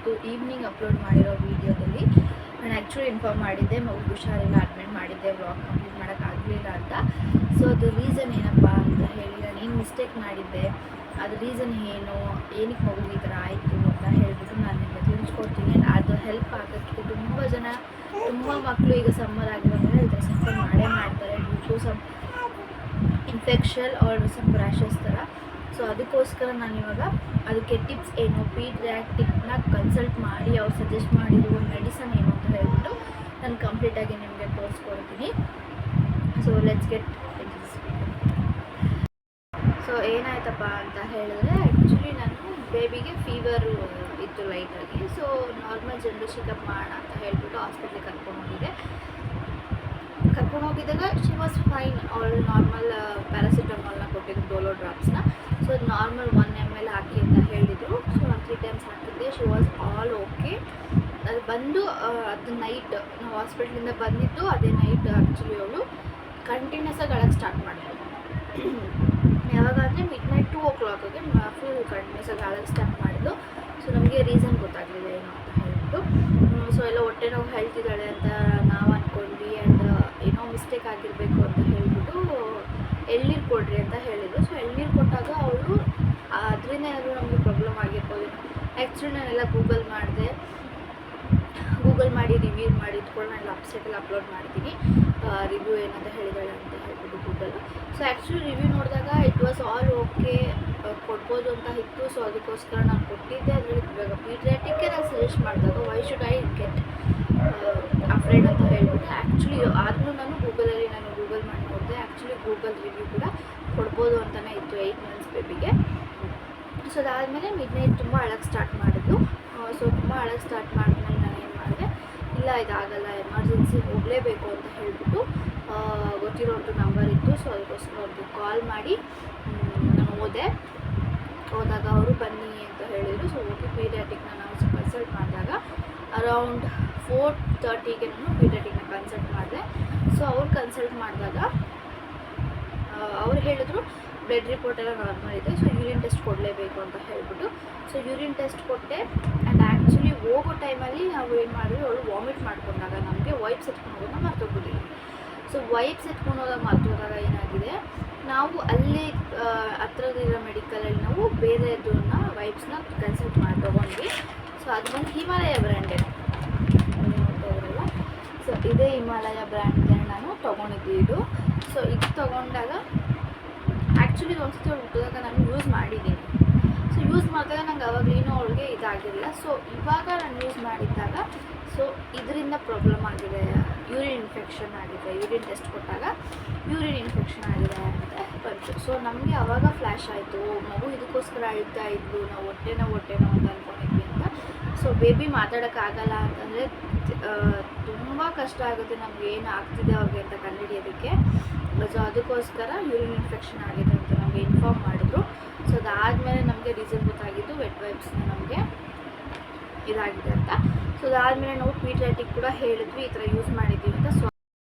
ಇವತ್ತು evening upload ಮಾಡಿರೋ ವೀಡಿಯೋದಲ್ಲಿ ನಾನು ಆ್ಯಕ್ಚುಲಿ ಇನ್ಫಾರ್ಮ್ ಮಾಡಿದ್ದೆ, ಮಗು ಹುಷಾರಿಲ್ಲ, ಅಡ್ಮಿಟ್ ಮಾಡಿದ್ದೆ, ವ್ಲಾಗ್ ಕಂಪ್ಲೀಟ್ ಮಾಡೋಕ್ಕಾಗಲಿಲ್ಲ ಅಂತ. ಸೊ ಅದು ರೀಸನ್ ಏನಪ್ಪ ಅಂತ ಹೇಳಿ, ನಾನು ಏನು ಮಿಸ್ಟೇಕ್ ಮಾಡಿದ್ದೆ, ಅದು ರೀಸನ್ ಏನು, ಏನಕ್ಕೆ ಮಗುಗೆ ಈ ಥರ ಆಯಿತು ಅಂತ ಹೇಳ್ಬಿಟ್ಟು ನಾನು ನಿಮಗೆ ತಿಳಿಸ್ಕೊಡ್ತೀನಿ. ಅದು ಹೆಲ್ಪ್ ಆಗೋಕ್ಕೆ ತುಂಬ ಮಕ್ಕಳು ಈಗ ಸಮ್ಮರ್ ಆಗಿರೋದ್ರೆ ಈ ಥರ ಸಫರ್ ಮಾಡ್ತಾರೆ due to some infection or some rashes ಥರ. ಸೊ ಅದಕ್ಕೋಸ್ಕರ ನಾನು ಇವಾಗ ಅದಕ್ಕೆ ಟಿಪ್ಸ್ ಏನು, ಪೀಡಿಯಾಟ್ರಿಕ್ನ ಕನ್ಸಲ್ಟ್ ಮಾಡಿ ಅವ್ರು ಸಜೆಸ್ಟ್ ಮಾಡಿರುವ ಮೆಡಿಸನ್ ಏನು ಅಂತ ಹೇಳ್ಬಿಟ್ಟು ನಾನು ಕಂಪ್ಲೀಟಾಗಿ ನಿಮಗೆ ತೋರಿಸ್ಕೊಡ್ತೀನಿ. So let's get it. So ಏನಾಯ್ತಪ್ಪ ಅಂತ ಹೇಳಿದ್ರೆ, ಆ್ಯಕ್ಚುಲಿ ನಾನು ಬೇಬಿಗೆ ಫೀವರು ಇತ್ತು ಲೈಟಾಗಿ. ಸೊ ನಾರ್ಮಲ್ ಜನರಲ್ ಚೆಕಪ್ ಮಾಡೋಣ ಅಂತ ಹೇಳ್ಬಿಟ್ಟು ಹಾಸ್ಪಿಟ್ಲಿಗೆ ಕರ್ಕೊಂಡು ಹೋಗಿದ್ದಾಗ ಶಿ ವಾಸ್ ಫೈನ್. ಅವಳು ನಾರ್ಮಲ್ ಪ್ಯಾರಾಸಿಟಮಾಲ್ನ ಕೊಟ್ಟಿದ್ದು, ಡೋಲೋ ಡ್ರಾಪ್ಸ್ನ. ಸೊ ನಾರ್ಮಲ್ 1 ml ಹಾಕಿ ಅಂತ ಹೇಳಿದರು. ಸೊ 3 times ಹಾಕಿದ್ದೆ. She was all okay. ಅದು ಬಂದು ಅದು ನೈಟ್ ನಾವು ಹಾಸ್ಪಿಟ್ಲಿಂದ ಬಂದಿದ್ದು ಅದೇ ನೈಟ್ ಆ್ಯಕ್ಚುಲಿ ಅವಳು ಕಂಟಿನ್ಯೂಸ್ ಆಗಿ ಅಳಕ್ಕೆ ಸ್ಟಾರ್ಟ್ ಮಾಡಿದ್ರು. ಯಾವಾಗಂದರೆ ಮಿಡ್ನೈಟ್ 2 o'clockಗೆ ಫುಲ್ ಕಂಟಿನ್ಯೂಸ್ ಆಗಿ ಅಳಕ್ಕೆ ಸ್ಟಾರ್ಟ್ ಮಾಡಿದ್ದು. ಸೊ ನಮಗೆ ರೀಸನ್ ಗೊತ್ತಾಗಲಿಲ್ಲ ಏನು ಅಂತ ಹೇಳ್ಬಿಟ್ಟು. ಸೊ ಎಲ್ಲ ಹೊಟ್ಟೆ ನೋವು ಹೇಳ್ತಿದ್ದಾಳೆ ಅಂತ ನಾವು ಅಂದ್ಕೊಂಡ್ವಿ. ಆ್ಯಂಡ್ ಏನೋ ಮಿಸ್ಟೇಕ್ ಆಗಿರಬೇಕು ಅಂತ ಹೇಳ್ಬಿಟ್ಟು ಎಳ್ನೀರು ಕೊಡ್ರಿ ಅಂತ ಹೇಳಿದ್ರು. ಸೊ ಎಳ್ನೀರು ಕೊಟ್ಟಾಗ ಅವಳು ಅದರಿಂದ ಏನಾದರೂ ನಮಗೆ ಪ್ರಾಬ್ಲಮ್ ಆಗಿರ್ಬೋದು. ಆ್ಯಕ್ಚುಲಿ ನಾನೆಲ್ಲ ಗೂಗಲ್ ಮಾಡಿ ರಿವ್ಯೂ ಮಾಡಿ ಇಟ್ಕೊಂಡು ನಾನು ವೆಬ್ಸೈಟಲ್ಲಿ ಅಪ್ಲೋಡ್ ಮಾಡ್ತೀನಿ, ರಿವ್ಯೂ ಏನಂತ ಹೇಳಿದಾಳೆ ಅಂತ ಹೇಳ್ಬಿಟ್ಟು ಗೂಗಲ್. ಸೊ ಆ್ಯಕ್ಚುಲಿ ರಿವ್ಯೂ ನೋಡಿದಾಗ ಇಟ್ ವಾಸ್ ಆಲ್ ಓಕೆ, ಕೊಡ್ಬೋದು ಅಂತ ಇತ್ತು. ಸೊ ಅದಕ್ಕೋಸ್ಕರ ನಾನು ಕೊಟ್ಟಿದ್ದೆ. ಅದರಲ್ಲಿ ಇವಾಗ ಪೀಡಿಯಾಟ್ರಿಕ್ಗೆ ನಾನು ಸಜೆಸ್ಟ್ ಮಾಡಿದಾಗ why should I get afraid ಅಂತ ಹೇಳ್ಬಿಟ್ಟು ಆ್ಯಕ್ಚುಲಿ ಆದರೂ ನಾನು ಗೂಗಲ್ ಮಾಡಿ ನೋಡಿದೆ. ಆ್ಯಕ್ಚುಲಿ ಗೂಗಲ್ ರಿವ್ಯೂ ಕೂಡ ಕೊಡ್ಬೋದು ಅಂತಲೇ ಇತ್ತು 8 months ಬೇಬಿಗೆ. ಸೊ ಅದಾದಮೇಲೆ ಮಿಡ್ನೈಟ್ ತುಂಬ ಅಳಕ್ಕೆ ಸ್ಟಾರ್ಟ್ ಮಾಡಿದ್ದು. ಸೊ ತುಂಬ ಅಳಕ್ಕೆ ಸ್ಟಾರ್ಟ್ ಮಾಡಿದ್ಮೇಲೆ ನಾನು ಏನು ಮಾಡಿದೆ, ಇಲ್ಲ ಇದಾಗಲ್ಲ, ಎಮರ್ಜೆನ್ಸಿ ಹೋಗಲೇಬೇಕು ಅಂತ ಹೇಳ್ಬಿಟ್ಟು ಗೊತ್ತಿರೋದು ನಂಬರ್ ಇತ್ತು. ಸೊ ಅದಕ್ಕೋಸ್ಕರ ಅವ್ರಿಗೆ ಕಾಲ್ ಮಾಡಿ ನಾನು ಹೋದಾಗ ಅವರು ಬನ್ನಿ ಅಂತ ಹೇಳಿದರು. ಸೊ ಹೋಗಿ ಪೀಡಿಯಾಟ್ರಿಕ್ನ ನಾವು ಕನ್ಸಲ್ಟ್ ಮಾಡಿದಾಗ ಅರೌಂಡ್ 4:30ಗೆ ನಾನು ಪೀಡಿಯಾಟ್ರಿಕ್ನ ಕನ್ಸಲ್ಟ್ ಮಾಡಿದೆ. ಸೊ ಅವ್ರು ಕನ್ಸಲ್ಟ್ ಮಾಡಿದಾಗ ಅವ್ರು ಹೇಳಿದ್ರು ಬ್ಲಡ್ ರಿಪೋರ್ಟ್ ಎಲ್ಲ ನಾರ್ಮಲ್ ಇದೆ, ಸೊ ಯೂರಿನ್ ಟೆಸ್ಟ್ ಕೊಡಲೇಬೇಕು ಅಂತ ಹೇಳ್ಬಿಟ್ಟು. ಸೊ ಯೂರಿನ್ ಟೆಸ್ಟ್ ಕೊಟ್ಟೆ. ಆ್ಯಂಡ್ ಆ್ಯಕ್ಚುಲಿ ಹೋಗೋ ಟೈಮಲ್ಲಿ ನಾವು ಏನು ಮಾಡಿದ್ವಿ, ಅವಳು ವಾಮಿಟ್ ಮಾಡ್ಕೊಂಡಾಗ ನಮಗೆ ವೈಪ್ಸ್ ಎತ್ಕೊಂಡು ಹೋಗೋದನ್ನ ಮರ್ತೋಗ್ಬಿಟ್ಟಿದ್ವಿ. ಸೊ ವೈಪ್ಸ್ ಎತ್ಕೊಂಡು ಹೋದಾಗ ಏನಾಗಿದೆ, ನಾವು ಅಲ್ಲಿ ಹತ್ರದಿರೋ ಮೆಡಿಕಲಲ್ಲಿ ನಾವು ಬೇರೆದನ್ನ ವೈಪ್ಸ್ನ ಕನ್ಸಲ್ಟ್ ಮಾಡಿ ತೊಗೊಂಡ್ವಿ. ಸೊ ಅದು ಬಂದು ಹಿಮಾಲಯ ಬ್ರ್ಯಾಂಡೇ ನೋಡ್ತಾಯಿದ್ರಲ್ಲ. ಸೊ ಇದೇ ಹಿಮಾಲಯ ಬ್ರ್ಯಾಂಡ್ಗೆ ನಾನು ತೊಗೊಂಡಿದ್ದೆ ಇದು. ಸೊ ಇದು ತೊಗೊಂಡಾಗ ಆ್ಯಕ್ಚುಲಿ ಒಂದ್ಸತಿ ಅವಳು ಹುಟ್ಟಿದಾಗ ನಾನು ಯೂಸ್ ಮಾಡಿದ್ದೀನಿ. ಸೊ ಯೂಸ್ ಮಾಡಿದಾಗ ನಂಗೆ ಅವಾಗೇನೋ ಅವಳಿಗೆ ಇದಾಗಿರಲಿಲ್ಲ. ಸೊ ಇವಾಗ ನಾನು ಯೂಸ್ ಮಾಡಿದ್ದಾಗ ಸೊ ಇದರಿಂದ ಪ್ರಾಬ್ಲಮ್ ಆಗಿದೆ, ಯೂರಿನ್ ಇನ್ಫೆಕ್ಷನ್ ಆಗಿದೆ, ಯೂರಿನ್ ಟೆಸ್ಟ್ ಕೊಟ್ಟಾಗ ಯೂರಿನ್ ಇನ್ಫೆಕ್ಷನ್ ಆಗಿದೆ ಅಂತ ಬಂತು. ಸೊ ನಮಗೆ ಆವಾಗ ಫ್ಲ್ಯಾಶ್ ಆಯಿತು, ಮಗು ಇದಕ್ಕೋಸ್ಕರ ಅಳ್ತಾ ಇದ್ಲು, ನಾವು ಹೊಟ್ಟೆನೋ ಅಂತ ಅಂದ್ಕೊಂಡಿದ್ವಿ ಅಂತ. ಸೊ ಬೇಬಿ ಮಾತಾಡೋಕ್ಕಾಗಲ್ಲ ಅಂತಂದರೆ ತುಂಬ ಕಷ್ಟ ಆಗುತ್ತೆ ನಮ್ಗೆ ಏನು ಆಗ್ತಿದೆ ಅವ್ರಿಗೆ ಅಂತ ಕಂಡುಹಿಡಿಯೋದಕ್ಕೆ. ಸೊ ಅದಕ್ಕೋಸ್ಕರ ಯೂರಿನ್ ಇನ್ಫೆಕ್ಷನ್ ಆಗಿದೆ ಅಂತ ನಮಗೆ ಇನ್ಫಾರ್ಮ್ ಮಾಡಿದ್ರು. ಸೊ ಅದಾದಮೇಲೆ ನಮಗೆ ರೀಸನ್ ಗೊತ್ತಾಗಿದ್ದು ವೆಟ್ ವೈಪ್ಸ್ನ ನಮಗೆ ಇದಾಗಿದೆ ಅಂತ. ಸೊ ಅದಾದಮೇಲೆ ನಾವು ಪೀಡಿಯಾಟ್ರಿಕ್ ಕೂಡ ಹೇಳಿದ್ವಿ, ಈ ಥರ ಯೂಸ್ ಮಾಡಿದ್ದೀವಿ ಅಂತ. ಸೊ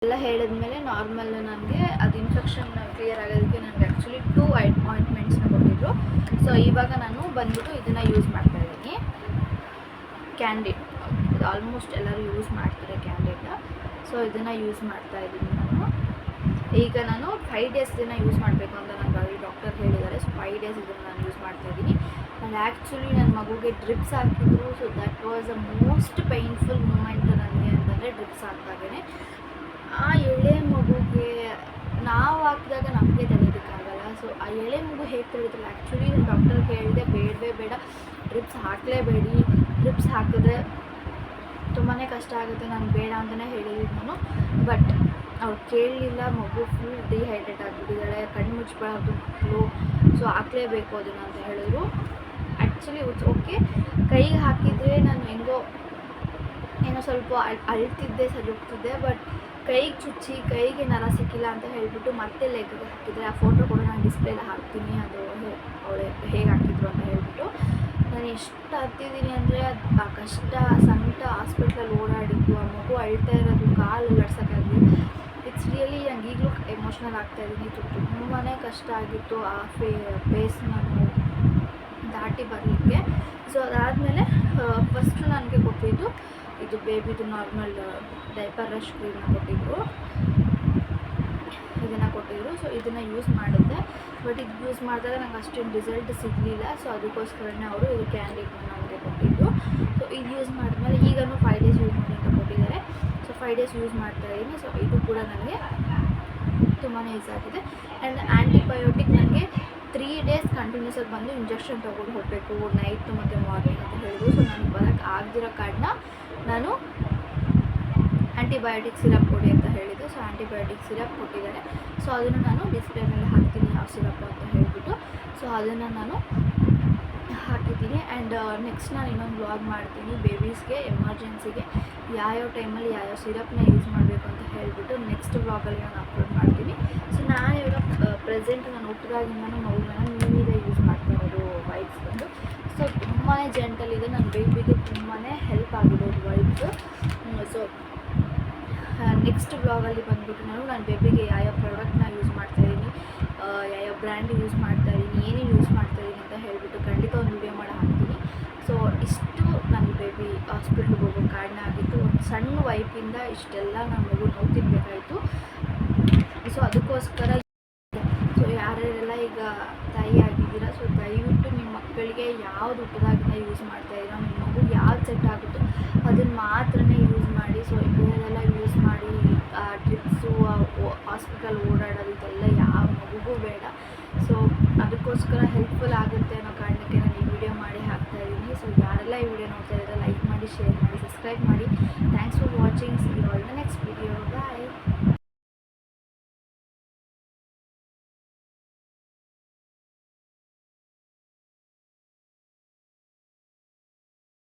ಎಲ್ಲ ಹೇಳಿದ್ಮೇಲೆ ನಾರ್ಮಲ್ ನನಗೆ ಅದು ಇನ್ಫೆಕ್ಷನ್ ಕ್ಲಿಯರ್ ಆಗೋದಕ್ಕೆ ನನಗೆ ಆ್ಯಕ್ಚುಲಿ 2 ಅಪಾಯಿಂಟ್ಮೆಂಟ್ಸ್ನ ಕೊಟ್ಟಿದ್ರು. ಸೊ ಇವಾಗ ನಾನು ಬಂದ್ಬಿಟ್ಟು ಇದನ್ನು ಯೂಸ್ ಮಾಡ್ತಾಯಿದ್ದೀನಿ, ಕ್ಯಾಂಡಿಡ್. ಇದು ಆಲ್ಮೋಸ್ಟ್ ಎಲ್ಲರೂ ಯೂಸ್ ಮಾಡ್ತಾರೆ ಕ್ಯಾಂಡಿಡ್ನ. ಸೊ ಇದನ್ನು ಯೂಸ್ ಮಾಡ್ತಾಯಿದ್ದೀನಿ ನಾನು. ಈಗ ನಾನು 5 days ಇದನ್ನು ಯೂಸ್ ಮಾಡಬೇಕು ಅಂತ ನನಗೆ ಅಲ್ಲಿ ಡಾಕ್ಟರ್ ಹೇಳಿದ್ದಾರೆ. ಸೊ 5 days ಇದನ್ನು ನಾನು ಯೂಸ್ ಮಾಡ್ತಾಯಿದ್ದೀನಿ. ನಾನು ಆ್ಯಕ್ಚುಲಿ ನನ್ನ ಮಗುಗೆ ಡ್ರಿಪ್ಸ್ ಹಾಕಿದ್ರು. So that was a most painful moment ನನಗೆ ಅಂತಂದರೆ ಡ್ರಿಪ್ಸ್ ಹಾಕಿದಾಗೇ. ಆ ಎಳೆ ಮಗುಗೆ ನಾವು ಹಾಕಿದಾಗ ನಮಗೆ ತಡೆಯೋದಕ್ಕಾಗಲ್ಲ. ಸೊ ಆ ಎಳೆ ಮಗು ಹೇಗೆ ತಡೀತಿಲ್ಲ. ಆ್ಯಕ್ಚುಲಿ ನಾನು ಡಾಕ್ಟರ್ಗೆ ಹೇಳಿದೆ, ಬೇಡ ಡ್ರಿಪ್ಸ್ ಹಾಕಲೇಬೇಡಿ, ಡ್ರಿಪ್ಸ್ ಹಾಕಿದ್ರೆ ತುಂಬಾ ಕಷ್ಟ ಆಗುತ್ತೆ, ನಾನು ಬೇಡ ಅಂತಲೇ ಹೇಳಿದ್ದೀನಿ ನಾನು. ಬಟ್ ಅವ್ರು ಕೇಳಲಿಲ್ಲ. ಮಗು ಫುಲ್ ಡಿಹೈಡ್ರೇಟ್ ಆಗಿಬಿಟ್ಟಿದ್ದಾಳೆ, ಕಣ್ಣು ಮುಚ್ಚಬಾರ್ದು ಮಕ್ಕಳು, ಸೊ ಹಾಕಲೇಬೇಕು ಅದನ್ನು ಅಂತ ಹೇಳಿದ್ರು. Actually it's okay. ಕೈಗೆ ಹಾಕಿದರೆ ನಾನು ಏನೋ ಸ್ವಲ್ಪ ಅಳ್ತಿದ್ದೆ, ಸರಿಗ್ತಿದ್ದೆ. ಬಟ್ ಕೈಗೆ ಚುಚ್ಚಿ ಕೈಗೆ ನರ ಸಿಕ್ಕಿಲ್ಲ ಅಂತ ಹೇಳಿಬಿಟ್ಟು ಮತ್ತೆ ಲೆಗ್ಗೆ ಹಾಕಿದರೆ, ಆ ಫೋಟೋ ಕೂಡ ನಾನು ಡಿಸ್ಪ್ಲೇಲಿ ಹಾಕ್ತೀನಿ, ಅದು ಅವಳೆ ಹೇಗೆ ಹಾಕಿದ್ರು ಅಂತ ಹೇಳ್ಬಿಟ್ಟು. ನಾನು ಎಷ್ಟು ಹತ್ತಿದ್ದೀನಿ ಅಂದರೆ ಆ ಕಷ್ಟ ಸಂಕಟ, ಹಾಸ್ಪಿಟ್ಲಲ್ಲಿ ಓಡಾಡಿದ್ದು, ಆ ಮಗು ಅಳ್ತಾ ಇರೋದು, ಕಾಲು ಅಲ್ಲಾಡ್ಸೋಕ್ಕಾಗಲಿ. ಇಟ್ಸ್ ರಿಯಲಿ ನಂಗೆ ಈಗಲೂ ಎಮೋಷ್ನಲ್ ಆಗ್ತಾಯಿದ್ದೀನಿ. ತುಂಬಾ ಕಷ್ಟ ಆಗಿತ್ತು. ಆ ಫೇಸ್ ನಾನು ದಾಟಿ ಬರಲಿಕ್ಕೆ. ಸೊ ಅದಾದಮೇಲೆ ಫಸ್ಟು ನನಗೆ ಕೊಟ್ಟಿದ್ದು ಇದು ಬೇಬಿದು ನಾರ್ಮಲ್ ಡೈಪರ್ ರಶ್ ಕ್ರೀಮ್ನ ಕೊಟ್ಟಿದ್ದರು, ಇದನ್ನು ಕೊಟ್ಟಿದ್ದರು. ಸೊ ಇದನ್ನು ಯೂಸ್ ಮಾಡಿದ್ದೆ, ಬಟ್ ಇದು ಯೂಸ್ ಮಾಡಿದಾಗ ನಂಗೆ ಅಷ್ಟೇನು ರಿಸಲ್ಟ್ ಸಿಗಲಿಲ್ಲ. ಸೊ ಅದಕ್ಕೋಸ್ಕರನೇ ಅವರು ಇದು ಕ್ಯಾಂಡಿಡ್ನ ನಮಗೆ ಕೊಟ್ಟಿದ್ದು. ಸೊ ಇದು ಯೂಸ್ ಮಾಡಿದ್ಮೇಲೆ ಈಗಲೂ 5 ಡೇಸ್ ಯೂಸ್ ಮಾಡಿ ಅಂತ ಕೊಟ್ಟಿದ್ದಾರೆ. ಸೊ 5 ಡೇಸ್ ಯೂಸ್ ಮಾಡ್ತಾಯಿದ್ದೀನಿ. ಸೊ ಇದು ಕೂಡ ನನಗೆ ತುಂಬಾ ಯೂಸ್ ಆಗಿದೆ. ಆ್ಯಂಡ್ ಆ್ಯಂಟಿಬಯೋಟಿಕ್ ನನಗೆ 3 ಡೇಸ್ ಕಂಟಿನ್ಯೂಸ್ ಆಗಿ ಬಂದು ಇಂಜೆಕ್ಷನ್ ತೊಗೊಂಡು ಹೋಗಬೇಕು ನೈಟು ಮತ್ತು ಮಾರ್ನಿಂಗ್ ಅಂತ ಹೇಳಿದ್ರು. ಸೊ ನನಗೆ ಬರೋಕ್ಕೆ ಆಗದಿರೋ ಕಾರಣ ನಾನು ಆ್ಯಂಟಿಬಯೋಟಿಕ್ ಸಿರಪ್ ಕೊಡಿ ಅಂತ ಹೇಳಿದ್ದು. ಸೊ ಆ್ಯಂಟಿಬಯೋಟಿಕ್ ಸಿರಪ್ ಕೊಟ್ಟಿದ್ದಾರೆ. ಸೊ ಅದನ್ನು ನಾನು ಡಿಸ್ಪ್ಲೇ ಮೇಲೆ ಹಾಕ್ತೀನಿ ಯಾವ ಸಿರಪ್ಪು ಅಂತ ಹೇಳಿಬಿಟ್ಟು. ಸೊ ಅದನ್ನು ನಾನು ಹಾಕಿದ್ದೀನಿ. ಆ್ಯಂಡ್ ನೆಕ್ಸ್ಟ್ ನಾನು ಇನ್ನೊಂದು ವ್ಲಾಗ್ ಮಾಡ್ತೀನಿ ಬೇಬೀಸ್ಗೆ ಎಮರ್ಜೆನ್ಸಿಗೆ ಯಾವ್ಯಾವ ಟೈಮಲ್ಲಿ ಯಾವ್ಯಾವ ಸಿರಪ್ನ ಯೂಸ್ ಮಾಡಬೇಕು ಅಂತ ಹೇಳಿಬಿಟ್ಟು ನೆಕ್ಸ್ಟ್ ವ್ಲಾಗಲ್ಲಿ ನಾನು ಅಪ್ಲೋಡ್ ಮಾಡ್ತೀನಿ. ಸೊ ನಾನು ಇವಾಗ ಪ್ರೆಸೆಂಟ್ ನಾನು ಹುಟ್ಟಿದಾಗಿಂದನೂ ಮಗುನ ನೀವಿದೆ ಯೂಸ್ ಮಾಡ್ತಾ ಇರೋದು ವೈಪ್ಸ್ ಬಂದು. ಸೊ ತುಂಬಾ ಜೆಂಟಲ್ ಇದೆ, ನನ್ನ ಬೇಬಿಗೆ ತುಂಬಾ ಹೆಲ್ಪ್ ಆಗಿರೋದು ವೈಪ್ಸು. ಸೊ ನೆಕ್ಸ್ಟ್ ವ್ಲಾಗಲ್ಲಿ ಬಂದುಬಿಟ್ಟು ನಾನು ಬೇಬಿಗೆ ಯಾವ್ಯಾವ ಪ್ರಾಡಕ್ಟ್ನ ಯೂಸ್ ಮಾಡ್ತಾಯಿದ್ದೀನಿ, ಯಾವ್ಯಾವ ಬ್ರ್ಯಾಂಡ್ ಯೂಸ್ ಮಾಡ್ತಾಯಿದ್ದೀನಿ, ಏನೇನು ಯೂಸ್ ಮಾಡ್ತಾಯಿದ್ದೀನಿ ಅಂತ ಹೇಳಿಬಿಟ್ಟು ಖಂಡಿತ ಒಂದು ವೀಡಿಯೋ ಮಾಡಿ ಹಾಕ್ತೀನಿ. ಸೊ ಇಷ್ಟು ನನ್ನ ಬೇಬಿ ಹಾಸ್ಪಿಟ್ಲಿಗೆ ಹೋಗೋ ಕಾರಣ ಆಗಿತ್ತು. ಒಂದು ಸಣ್ಣ ವೈಪಿಂದ ಇಷ್ಟೆಲ್ಲ ನನ್ನ ಮಗು ನೋವು ತಿನ್ನಬೇಕಾಯಿತು. ಸೊ ಅದಕ್ಕೋಸ್ಕರ ಸೊ ಯಾರ್ಯಾರೆಲ್ಲ ಈಗ ತಾಯಿ ಆಗಿದ್ದೀರಾ, ಸೊ ದಯವಿಟ್ಟು ನಿಮ್ಮ ಮಕ್ಕಳಿಗೆ ಯಾವ್ದು ಹುಟ್ಟಿದಾಗಿಂದ ಯೂಸ್ ಮಾಡ್ತಾಯಿದ್ದೀರೋ, ನಿಮ್ಮ ಮಗು ಯಾವ್ದು ಸೆಟ್ ಆಗುತ್ತೋ ಅದನ್ನು ಮಾತ್ರನೇ ಯೂಸ್ ಮಾಡಿ. ಸೊ ಇದನ್ನೆಲ್ಲ ಯೂಸ್ ಮಾಡಿ ಟ್ರಿಪ್ಸು ಹಾಸ್ಪಿಟಲ್ ಓಡಾಡೋದು ಇದೆಲ್ಲ ಯಾವ ಮಗುಗೂ ಬೇಡ. ಸೊ ಅದಕ್ಕೋಸ್ಕರ ಹೆಲ್ಪ್ಫುಲ್ ಆಗುತ್ತೆ ಅನ್ನೋ ಕಾರಣಕ್ಕೆ ನಾನು ಈ ವಿಡಿಯೋ ಮಾಡಿ ಹಾಕ್ತಾಯಿದ್ದೀನಿ. ಸೊ ಯಾರೆಲ್ಲ ಈ ವಿಡಿಯೋ ನೋಡ್ತಾ ಇದ್ದಾರೆ ಲೈಕ್ ಮಾಡಿ, ಶೇರ್ ಮಾಡಿ, ಸಬ್ಸ್ಕ್ರೈಬ್ ಮಾಡಿ. Thanks for watching. See you all the next video. Bye.